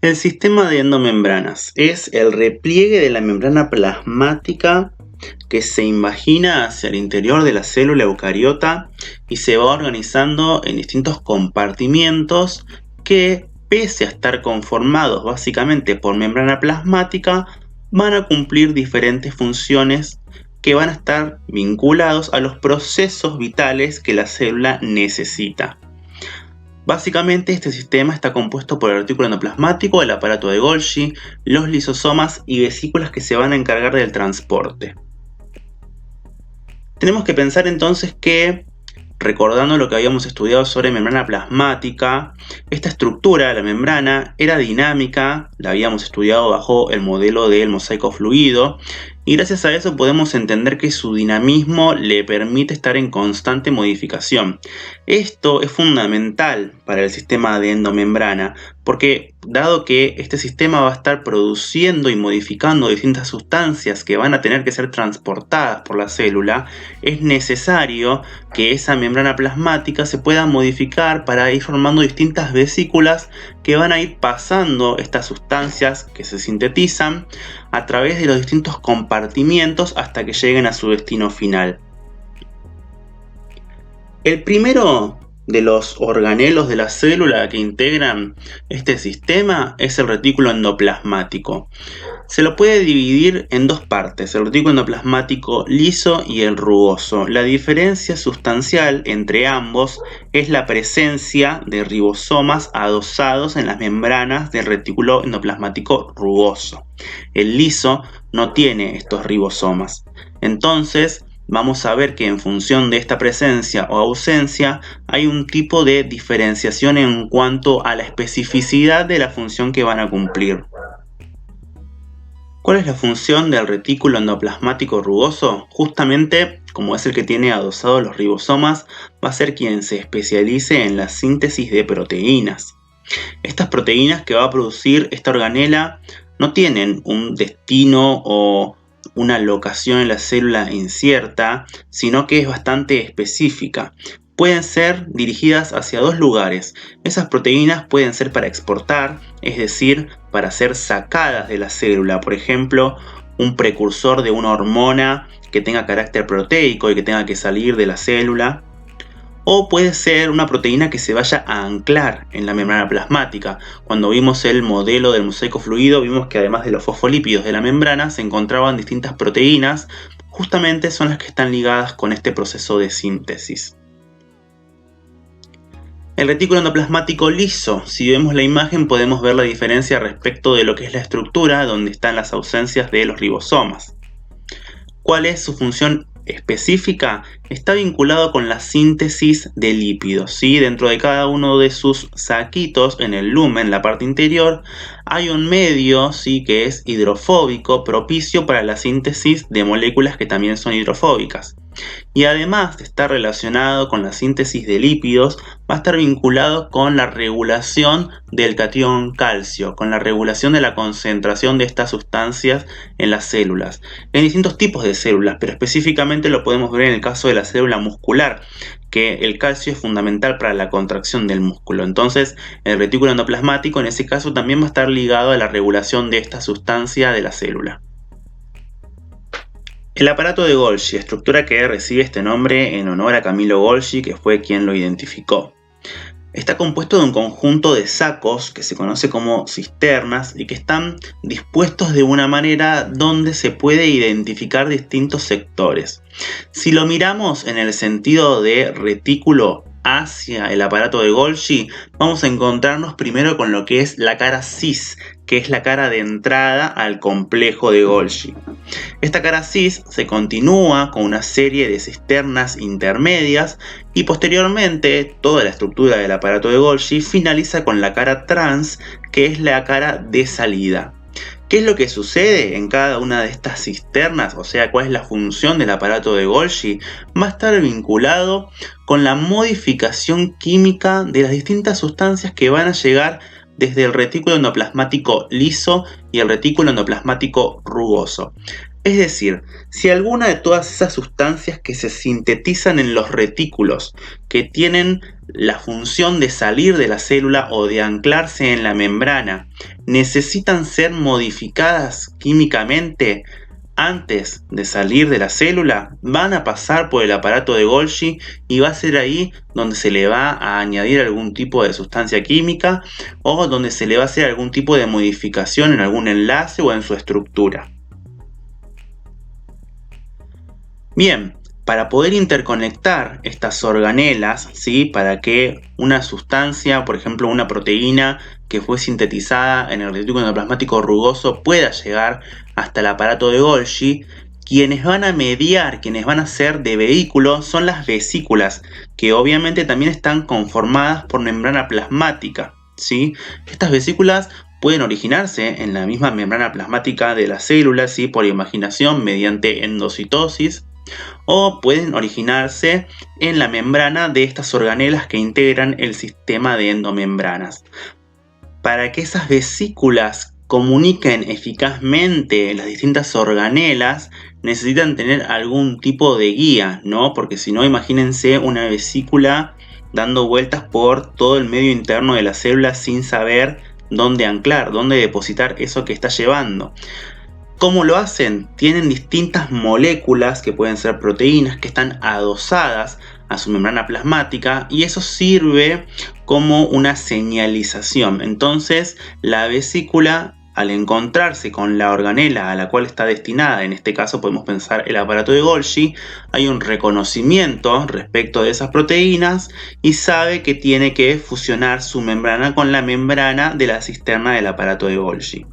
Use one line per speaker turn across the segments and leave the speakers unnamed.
El sistema de endomembranas es el repliegue de la membrana plasmática que se imagina hacia el interior de la célula eucariota y se va organizando en distintos compartimientos que, pese a estar conformados básicamente por membrana plasmática, van a cumplir diferentes funciones que van a estar vinculados a los procesos vitales que la célula necesita. Básicamente este sistema está compuesto por el retículo endoplasmático, el aparato de Golgi, los lisosomas y vesículas que se van a encargar del transporte. Tenemos que pensar entonces que, recordando lo que habíamos estudiado sobre membrana plasmática, esta estructura de la membrana era dinámica, la habíamos estudiado bajo el modelo del mosaico fluido, y gracias a eso podemos entender que su dinamismo le permite estar en constante modificación. Esto es fundamental para el sistema de endomembrana, porque dado que este sistema va a estar produciendo y modificando distintas sustancias que van a tener que ser transportadas por la célula, es necesario que esa membrana plasmática se pueda modificar para ir formando distintas vesículas que van a ir pasando estas sustancias que se sintetizan a través de los distintos compartimientos hasta que lleguen a su destino final. El primero de los organelos de la célula que integran este sistema es el retículo endoplasmático. Se lo puede dividir en dos partes, el retículo endoplasmático liso y el rugoso. La diferencia sustancial entre ambos es la presencia de ribosomas adosados en las membranas del retículo endoplasmático rugoso. El liso no tiene estos ribosomas. Entonces, vamos a ver que en función de esta presencia o ausencia hay un tipo de diferenciación en cuanto a la especificidad de la función que van a cumplir. ¿Cuál es la función del retículo endoplasmático rugoso? Justamente, como es el que tiene adosados los ribosomas, va a ser quien se especialice en la síntesis de proteínas. Estas proteínas que va a producir esta organela no tienen un destino o una locación en la célula incierta, sino que es bastante específica. Pueden ser dirigidas hacia dos lugares. Esas proteínas pueden ser para exportar, es decir, para ser sacadas de la célula. Por ejemplo, un precursor de una hormona que tenga carácter proteico y que tenga que salir de la célula. O puede ser una proteína que se vaya a anclar en la membrana plasmática. Cuando vimos el modelo del mosaico fluido, vimos que además de los fosfolípidos de la membrana se encontraban distintas proteínas. Justamente son las que están ligadas con este proceso de síntesis. El retículo endoplasmático liso, si vemos la imagen podemos ver la diferencia respecto de lo que es la estructura, donde están las ausencias de los ribosomas. ¿Cuál es su función específica? Está vinculado con la síntesis de lípidos, ¿sí? Dentro de cada uno de sus saquitos, en el lumen, la parte interior, hay un medio, ¿sí?, que es hidrofóbico, propicio para la síntesis de moléculas que también son hidrofóbicas. Y además de estar relacionado con la síntesis de lípidos, va a estar vinculado con la regulación del catión calcio, con la regulación de la concentración de estas sustancias en las células. En distintos tipos de células, pero específicamente lo podemos ver en el caso de la célula muscular, que el calcio es fundamental para la contracción del músculo. Entonces, el retículo endoplasmático en ese caso también va a estar ligado a la regulación de esta sustancia de la célula. El aparato de Golgi, estructura que recibe este nombre en honor a Camillo Golgi, que fue quien lo identificó. Está compuesto de un conjunto de sacos que se conoce como cisternas y que están dispuestos de una manera donde se puede identificar distintos sectores. Si lo miramos en el sentido de retículo hacia el aparato de Golgi, vamos a encontrarnos primero con lo que es la cara cis, que es la cara de entrada al complejo de Golgi. Esta cara cis se continúa con una serie de cisternas intermedias y posteriormente toda la estructura del aparato de Golgi finaliza con la cara trans, que es la cara de salida. ¿Qué es lo que sucede en cada una de estas cisternas? O sea, ¿cuál es la función del aparato de Golgi? Va a estar vinculado con la modificación química de las distintas sustancias que van a llegar desde el retículo endoplasmático liso y el retículo endoplasmático rugoso. Es decir, si alguna de todas esas sustancias que se sintetizan en los retículos, que tienen la función de salir de la célula o de anclarse en la membrana, necesitan ser modificadas químicamente antes de salir de la célula, van a pasar por el aparato de Golgi y va a ser ahí donde se le va a añadir algún tipo de sustancia química o donde se le va a hacer algún tipo de modificación en algún enlace o en su estructura. Bien, para poder interconectar estas organelas, ¿sí? Para que una sustancia, por ejemplo una proteína que fue sintetizada en el retículo endoplasmático rugoso pueda llegar hasta el aparato de Golgi, quienes van a mediar, quienes van a ser de vehículo son las vesículas, que obviamente también están conformadas por membrana plasmática, ¿sí? Estas vesículas pueden originarse en la misma membrana plasmática de la célula, ¿sí? Por imaginación mediante endocitosis, o pueden originarse en la membrana de estas organelas que integran el sistema de endomembranas. Para que esas vesículas comuniquen eficazmente las distintas organelas, necesitan tener algún tipo de guía, ¿no? Porque si no, imagínense una vesícula dando vueltas por todo el medio interno de la célula sin saber dónde anclar, dónde depositar eso que está llevando. ¿Cómo lo hacen? Tienen distintas moléculas que pueden ser proteínas que están adosadas a su membrana plasmática y eso sirve como una señalización. Entonces la vesícula, al encontrarse con la organela a la cual está destinada, en este caso podemos pensar el aparato de Golgi, hay un reconocimiento respecto de esas proteínas y sabe que tiene que fusionar su membrana con la membrana de la cisterna del aparato de Golgi.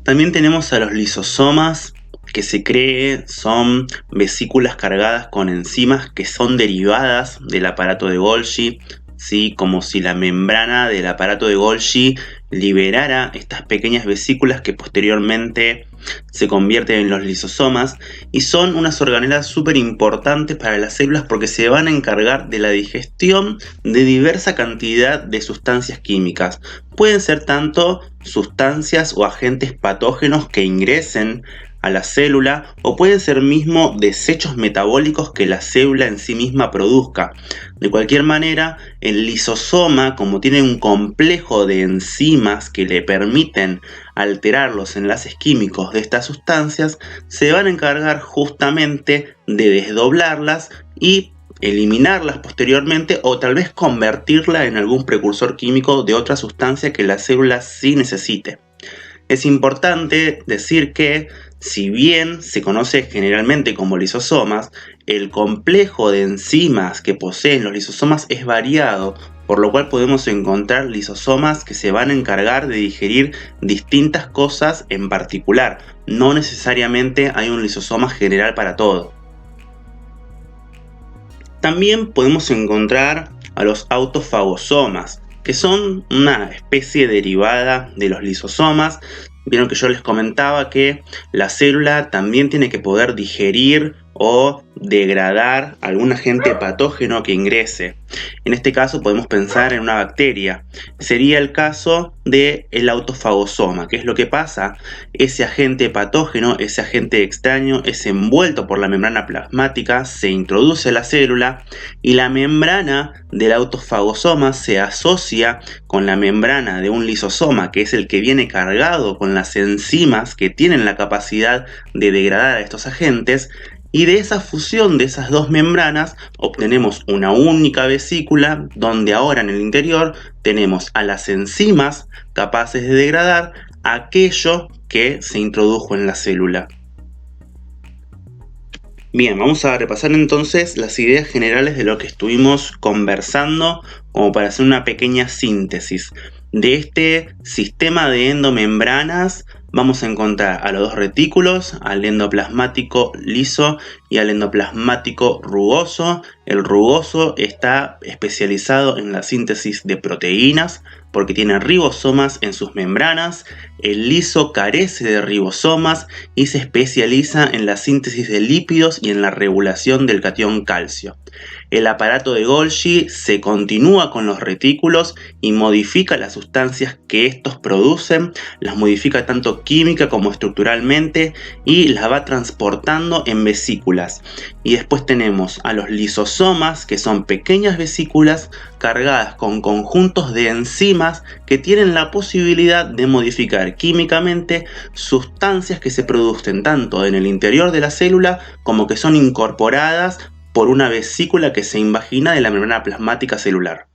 También tenemos a los lisosomas, que se cree son vesículas cargadas con enzimas que son derivadas del aparato de Golgi, ¿sí? Como si la membrana del aparato de Golgi liberara estas pequeñas vesículas que posteriormente se convierten en los lisosomas y son unas organelas súper importantes para las células porque se van a encargar de la digestión de diversa cantidad de sustancias químicas. Pueden ser tanto sustancias o agentes patógenos que ingresen a la célula o pueden ser mismo desechos metabólicos que la célula en sí misma produzca. De cualquier manera, el lisosoma, como tiene un complejo de enzimas que le permiten alterar los enlaces químicos de estas sustancias, se van a encargar justamente de desdoblarlas y eliminarlas posteriormente o tal vez convertirla en algún precursor químico de otra sustancia que la célula sí necesite. Es importante decir que, si bien se conoce generalmente como lisosomas, el complejo de enzimas que poseen los lisosomas es variado, por lo cual podemos encontrar lisosomas que se van a encargar de digerir distintas cosas en particular. No necesariamente hay un lisosoma general para todo. También podemos encontrar a los autofagosomas, que son una especie derivada de los lisosomas. Vieron que yo les comentaba que la célula también tiene que poder digerir o degradar algún agente patógeno que ingrese. En este caso podemos pensar en una bacteria. Sería el caso del autofagosoma. ¿Qué es lo que pasa? Ese agente patógeno, ese agente extraño, es envuelto por la membrana plasmática, se introduce a la célula y la membrana del autofagosoma se asocia con la membrana de un lisosoma, que es el que viene cargado con las enzimas que tienen la capacidad de degradar a estos agentes. Y de esa fusión de esas dos membranas obtenemos una única vesícula donde ahora en el interior tenemos a las enzimas capaces de degradar aquello que se introdujo en la célula. Bien, vamos a repasar entonces las ideas generales de lo que estuvimos conversando como para hacer una pequeña síntesis. De este sistema de endomembranas vamos a encontrar a los dos retículos, al endoplasmático liso y al endoplasmático rugoso. El rugoso está especializado en la síntesis de proteínas porque tiene ribosomas en sus membranas. El liso carece de ribosomas y se especializa en la síntesis de lípidos y en la regulación del catión calcio. El aparato de Golgi se continúa con los retículos y modifica las sustancias que estos producen, las modifica tanto química como estructuralmente y las va transportando en vesículas. Y después tenemos a los lisosomas, que son pequeñas vesículas cargadas con conjuntos de enzimas que tienen la posibilidad de modificar químicamente sustancias que se producen tanto en el interior de la célula como que son incorporadas por una vesícula que se invagina de la membrana plasmática celular.